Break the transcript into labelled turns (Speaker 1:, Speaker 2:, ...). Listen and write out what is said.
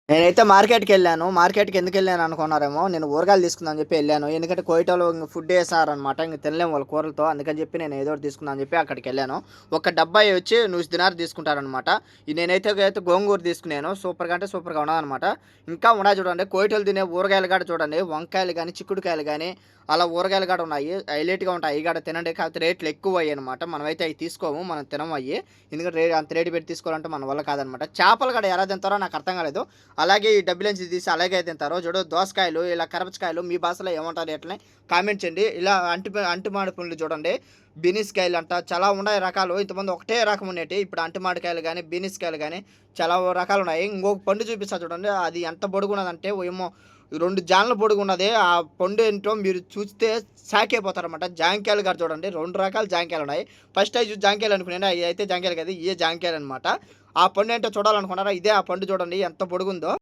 Speaker 1: నేనైతే మార్కెట్‌కెళ్ళాను. మార్కెట్‌కి ఎందుకెళ్ళాను అనుకున్నారేమో! నేను ఊరగాయలు తీసుకుందాం అని చెప్పి ఎళ్ళాను. ఎందుకంటే కోయటోళ్ళు ఫుడ్ ఏసారనమాట. ఇంక తినలేము వాళ్ళ కూరలతో. అందుకని చెప్పి నేను ఏదో ఒకటి తీసుకుందాం అని చెప్పి అక్కడికెళ్ళాను. ఒక డబ్బాయి వచ్చి నూస్ దినార్ తీసుకుంటారనమాట. నేనైతే గోంగూర తీసుకున్నాను. సూపర్‌గా అంటే సూపర్‌గా ఉన్నదనమాట. ఇంకా ఉన్నాయి చూడండి. కోయటోళ్ళు తినే ఊరగాయలు కూడా చూడండి. వంకాయలు గాని, చిక్కుడుకాయలు గాని అలా ఊరగాయలు కూడా ఉన్నాయి. హైలైట్‌గా ఉంటాయి. అయి కూడా తినండి. కాకపోతే రేట్లు ఎక్కువయ్యాయనమాట. మనమైతే అయి తీసుకోము. మనం తినము అయ్యి. ఎందుకంటే అంత రేటు పెట్టి తీసుకోవాలంటే మన వల్ల కాదనమాట. చేపలు కూడా ఎలా తింటారో నాకు అర్థం కాలేదు. అలాగే ఈ డబ్బులోంచి తీసి అలాగే తింటారు. చూడు దోసకాయలు, ఇలా కరపచకాయలు మీ భాషలో ఏమంటారు ఈట్లిని కామెంట్ చేయండి. ఇలా అంటుమాడి పండ్లు చూడండి. బీనీస్ కాయలంట చాలా ఉన్నాయి రకాలు. ఇంతకుముందు ఒకటే రకం ఉండేటియి. ఇప్పుడు అంటుమాడికాయలు గాని, బీనీస్ కాయలు గాని చాలా రకాలున్నాయి. ఇంకొక పండు చూపిస్తా చూడండి. అది ఎంత పొడుగున్నదంటే ఓయమ్మో! 2 జాన్ల పొడుగున్నది. ఆ పండు ఏంటో మీరు చూస్తే షాక్ అయిపోతారన్నమాట. జాంకాయలు కూడా చూడండి. 2 రకాల జాంకాయలున్నాయి. ఫస్ట్ అయి చూసి జాంకాయలు అనుకున్నాను. అయి అయితే జాంకాయలు కాదు. ఇయే జాంకాయలన్నమాట. ఆ పండు ఏంటో చూడాలనుకున్నారా? ఇదే ఆ పండు చూడండి ఎంత పొడుగుందో.